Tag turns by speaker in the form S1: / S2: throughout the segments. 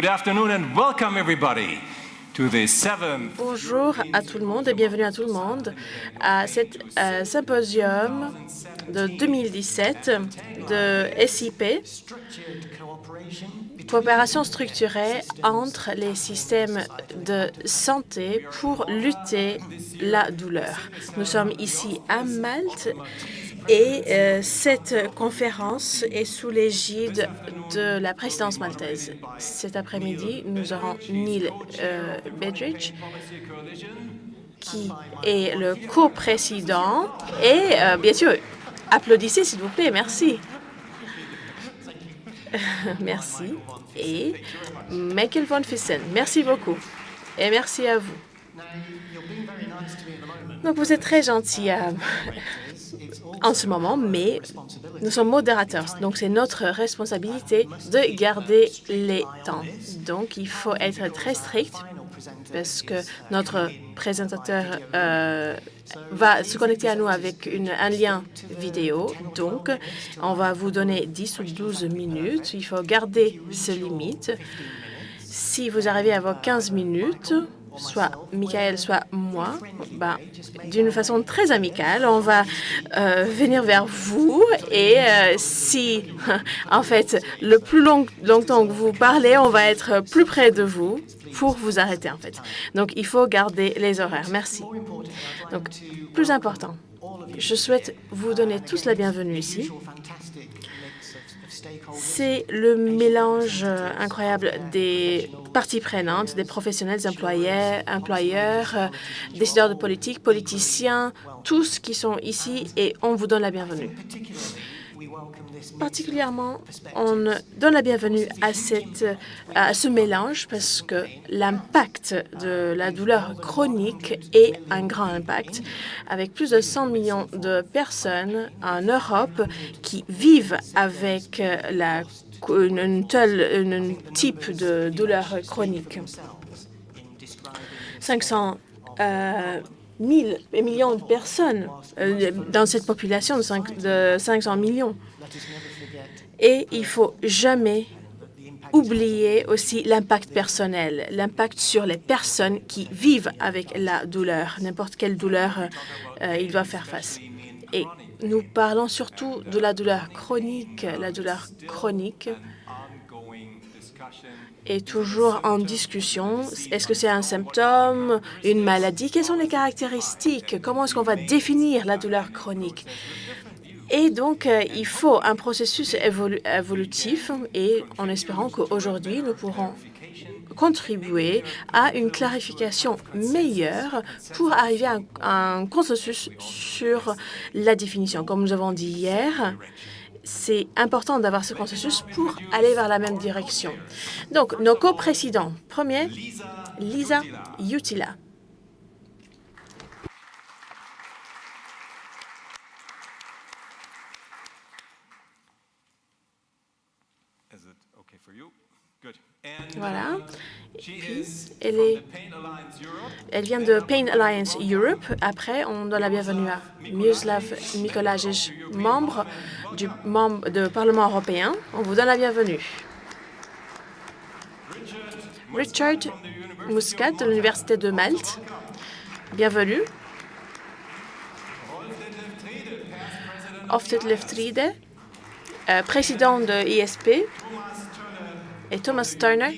S1: Good afternoon and welcome everybody to the 7th.
S2: Bonjour à tout le monde et bienvenue à tout le monde à cet symposium de 2017 de SIP, coopération structurée entre les systèmes de santé pour lutter la douleur. Nous sommes ici à Malte et cette conférence est sous l'égide de la présidence maltaise. Cet après-midi, nous aurons Neil Bedridge, qui est le co-président. Et bien sûr, applaudissez s'il vous plaît, merci. Merci. Et Michael von Fissen, merci beaucoup. Et merci à vous. Donc, vous êtes très gentil en ce moment, mais nous sommes modérateurs. Donc, c'est notre responsabilité de garder les temps. Donc, il faut être très strict parce que notre présentateur va se connecter à nous avec un lien vidéo. Donc, on va vous donner 10 ou 12 minutes. Il faut garder ce limite. Si vous arrivez à vos 15 minutes, soit Michael, soit moi, d'une façon très amicale, on va venir vers vous et si, en fait, le plus longtemps que vous parlez, on va être plus près de vous pour vous arrêter, en fait. Donc, il faut garder les horaires. Merci. Donc, plus important, je souhaite vous donner tous la bienvenue ici. C'est le mélange incroyable des parties prenantes, des professionnels, employeurs, décideurs de politique, politiciens, tous qui sont ici et on vous donne la bienvenue. Particulièrement, on donne la bienvenue à ce mélange parce que l'impact de la douleur chronique est un grand impact, avec plus de 100 millions de personnes en Europe qui vivent avec un type de douleur chronique. 500 millions de personnes dans cette population de 500 millions. Et il ne faut jamais oublier aussi l'impact personnel, l'impact sur les personnes qui vivent avec la douleur, n'importe quelle douleur ils doivent faire face. Et nous parlons surtout de la douleur chronique. La douleur chronique est toujours en discussion. Est-ce que c'est un symptôme, une maladie? Quelles sont les caractéristiques? Comment est-ce qu'on va définir la douleur chronique? Et donc, il faut un processus évolutif et en espérant qu'aujourd'hui, nous pourrons contribuer à une clarification meilleure pour arriver à un consensus sur la définition. Comme nous avons dit hier, c'est important d'avoir ce consensus pour aller vers la même direction. Donc, nos coprésidents. Premier, Lisa Uttila. Voilà. Puis, elle vient de Pain Alliance Europe. Après, on donne la bienvenue à Miroslav Mikolajic, membre du Parlement européen. On vous donne la bienvenue. Richard Muscat de l'Université de Malte. Bienvenue. Ofted Leftride, président de ISP. Et Thomas Turner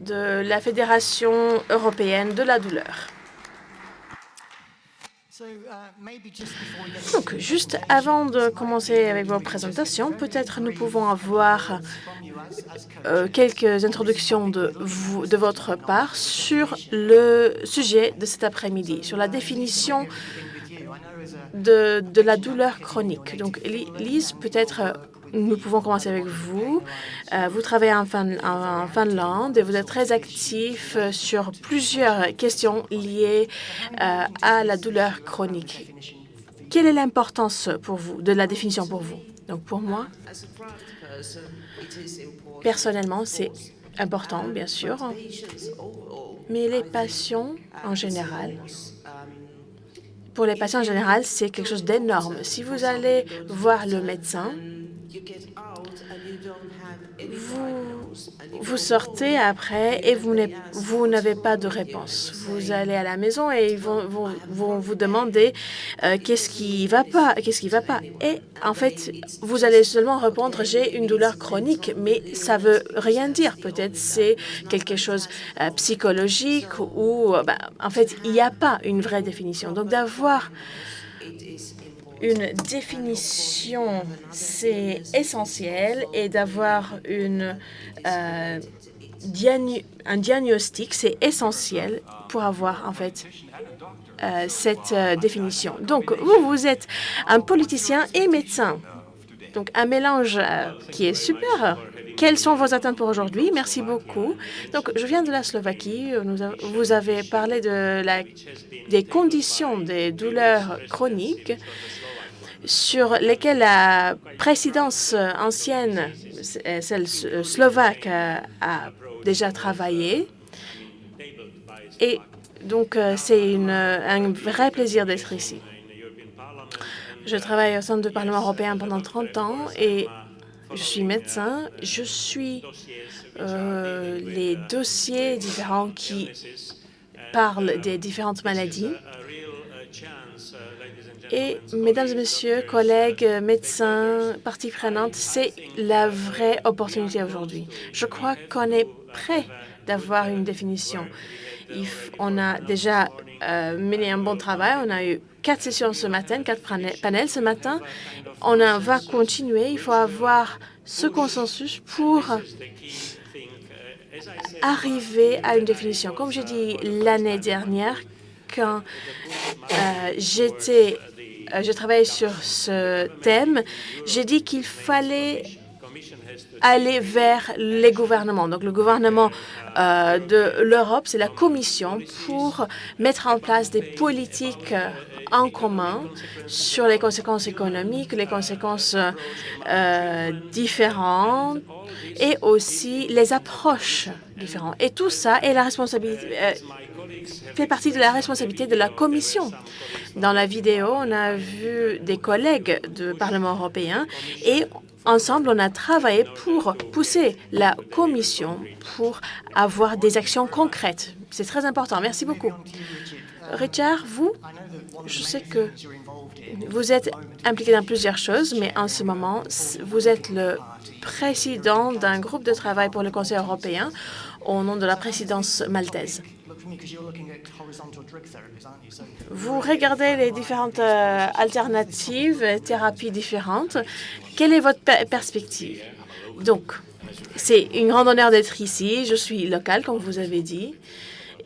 S2: de la Fédération européenne de la douleur. Donc, juste avant de commencer avec vos présentations, peut-être nous pouvons avoir quelques introductions de votre part sur le sujet de cet après-midi, sur la définition de la douleur chronique. Donc, Lise, peut-être nous pouvons commencer avec vous. Vous travaillez en Finlande et vous êtes très actif sur plusieurs questions liées à la douleur chronique. Quelle est l'importance pour vous de la définition pour vous? Donc pour moi, personnellement, c'est important, bien sûr, mais les patients en général, pour les patients en général, c'est quelque chose d'énorme. Si vous allez voir le médecin, vous vous sortez après et vous n'avez pas de réponse. Vous allez à la maison et ils vont vous demander qu'est-ce qui va pas, qu'est-ce qui va pas. Et en fait, vous allez seulement répondre j'ai une douleur chronique, mais ça veut rien dire. Peut-être c'est quelque chose psychologique ou en fait il n'y a pas une vraie définition. Donc d'avoir une définition, c'est essentiel, et d'avoir un diagnostic, c'est essentiel pour avoir en fait cette définition. Donc, vous êtes un politicien et médecin. Donc, un mélange qui est super. Quelles sont vos attentes pour aujourd'hui? Merci beaucoup. Donc, je viens de la Slovaquie. Vous avez parlé des conditions des douleurs chroniques sur lesquelles la présidence ancienne, celle slovaque, a déjà travaillé. Et donc, c'est un vrai plaisir d'être ici. Je travaille au sein du Parlement européen pendant 30 ans et je suis médecin. Je suis les dossiers différents qui parlent des différentes maladies. Et, mesdames et messieurs, collègues, médecins, parties prenantes, c'est la vraie opportunité aujourd'hui. Je crois qu'on est prêt d'avoir une définition. On a déjà mené un bon travail. On a eu 4 sessions ce matin, 4 panels ce matin. On va continuer. Il faut avoir ce consensus pour arriver à une définition. Comme j'ai dit l'année dernière, quand je travaillais sur ce thème, j'ai dit qu'il fallait aller vers les gouvernements. Donc, le gouvernement de l'Europe, c'est la Commission, pour mettre en place des politiques en commun sur les conséquences économiques, les conséquences différentes et aussi les approches différentes. Et tout ça est la responsabilité, fait partie de la responsabilité de la Commission. Dans la vidéo, on a vu des collègues du Parlement européen et ensemble, on a travaillé pour pousser la Commission pour avoir des actions concrètes. C'est très important. Merci beaucoup. Richard, je sais que vous êtes impliqué dans plusieurs choses, mais en ce moment, vous êtes le président d'un groupe de travail pour le Conseil européen au nom de la présidence maltaise. Vous regardez les différentes alternatives, thérapies différentes. Quelle est votre perspective? Donc, c'est une grande honneur d'être ici. Je suis locale, comme vous avez dit,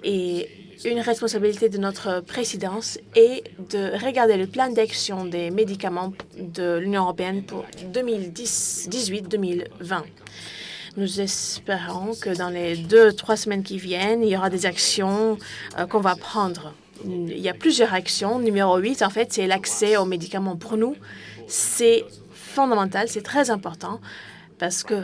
S2: et une responsabilité de notre présidence est de regarder le plan d'action des médicaments de l'Union européenne pour 2018-2020. Nous espérons que dans les 2-3 semaines qui viennent, il y aura des actions qu'on va prendre. Il y a plusieurs actions. Numéro 8, en fait, c'est l'accès aux médicaments. Pour nous, c'est fondamental, c'est très important parce que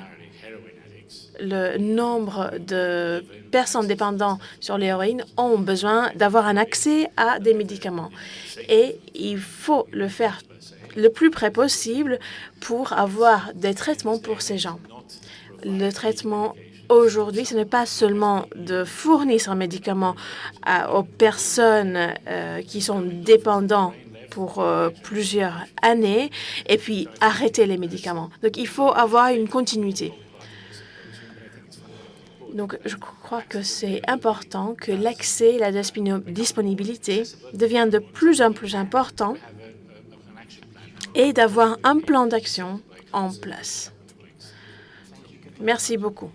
S2: le nombre de personnes dépendantes sur l'héroïne ont besoin d'avoir un accès à des médicaments. Et il faut le faire le plus près possible pour avoir des traitements pour ces gens. Le traitement aujourd'hui, ce n'est pas seulement de fournir un médicament aux personnes qui sont dépendantes pour plusieurs années et puis arrêter les médicaments. Donc, il faut avoir une continuité. Donc, je crois que c'est important que l'accès et la disponibilité deviennent de plus en plus importants et d'avoir un plan d'action en place. Merci beaucoup.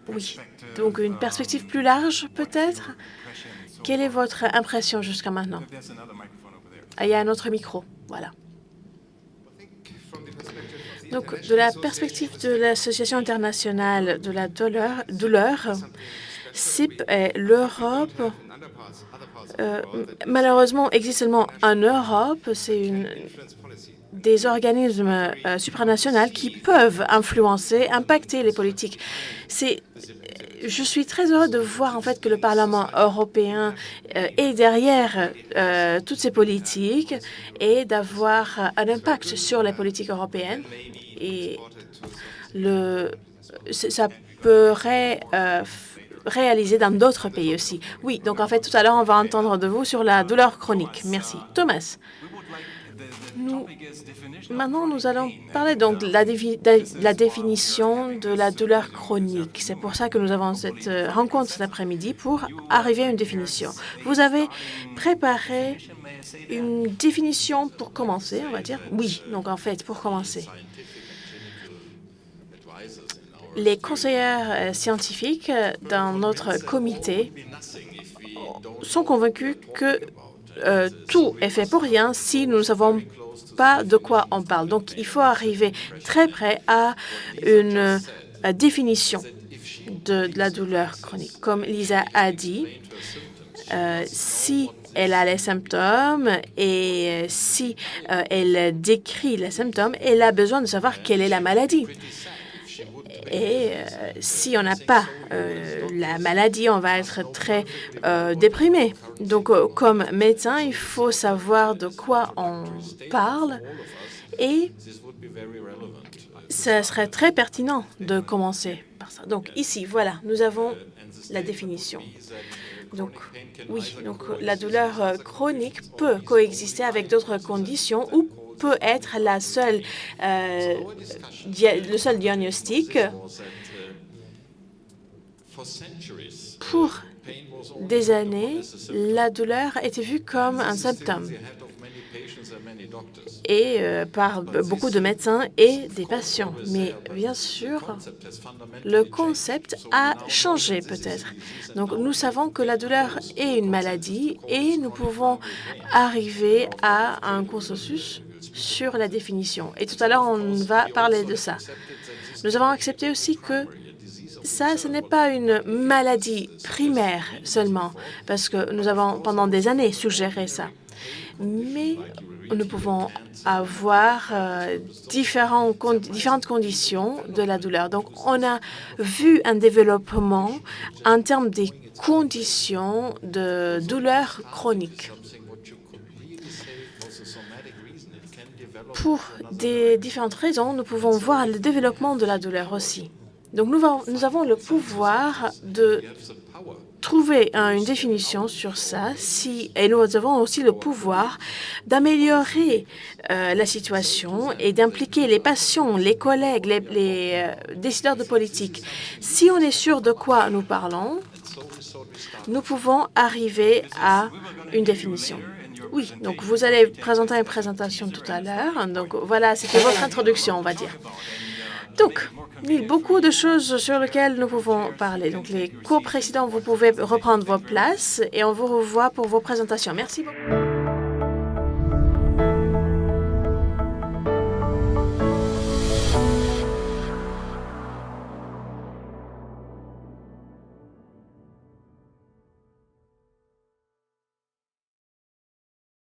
S2: Oui, donc une perspective plus large, peut-être? Quelle est votre impression jusqu'à maintenant? Ah, il y a un autre micro, voilà. Donc, de la perspective de l'Association internationale de la douleur, CIP et l'Europe, malheureusement, existe seulement en Europe. C'est des organismes supranationaux qui peuvent influencer, impacter les politiques. Je suis très heureux de voir en fait que le Parlement européen est derrière toutes ces politiques et d'avoir un impact sur les politiques européennes. Et ça pourrait réaliser dans d'autres pays aussi. Oui, donc en fait, tout à l'heure, on va entendre de vous sur la douleur chronique. Merci. Thomas, maintenant, nous allons parler donc de la définition de la douleur chronique. C'est pour ça que nous avons cette rencontre cet après-midi pour arriver à une définition. Vous avez préparé une définition pour commencer, on va dire? Oui, donc en fait, pour commencer. Les conseillères scientifiques dans notre comité sont convaincus que tout est fait pour rien si nous ne savons pas de quoi on parle. Donc, il faut arriver très près à une définition de la douleur chronique. Comme Lisa a dit, si elle a les symptômes et si elle décrit les symptômes, elle a besoin de savoir quelle est la maladie. Et si on n'a pas la maladie, on va être très déprimé. Donc, comme médecin, il faut savoir de quoi on parle et ce serait très pertinent de commencer par ça. Donc, ici, voilà, nous avons la définition. Donc, oui, donc la douleur chronique peut coexister avec d'autres conditions ou peut être le seul diagnostic. Pour des années, la douleur était vue comme un symptôme et par beaucoup de médecins et des patients. Mais bien sûr, le concept a changé peut-être. Donc, nous savons que la douleur est une maladie et nous pouvons arriver à un consensus sur la définition. Et tout à l'heure, on va parler de ça. Nous avons accepté aussi que ça, ce n'est pas une maladie primaire seulement, parce que nous avons pendant des années suggéré ça. Mais nous pouvons avoir différentes conditions de la douleur. Donc, on a vu un développement en termes des conditions de douleur chronique. Pour des différentes raisons, nous pouvons voir le développement de la douleur aussi. Donc, nous avons le pouvoir de trouver une définition sur ça, et nous avons aussi le pouvoir d'améliorer la situation et d'impliquer les patients, les collègues, les décideurs de politique. Si on est sûr de quoi nous parlons, nous pouvons arriver à une définition. Oui, donc vous allez présenter une présentation tout à l'heure. Donc voilà, c'était votre introduction, on va dire. Donc, il y a beaucoup de choses sur lesquelles nous pouvons parler. Donc, les cours précédents, vous pouvez reprendre vos places et on vous revoit pour vos présentations. Merci beaucoup.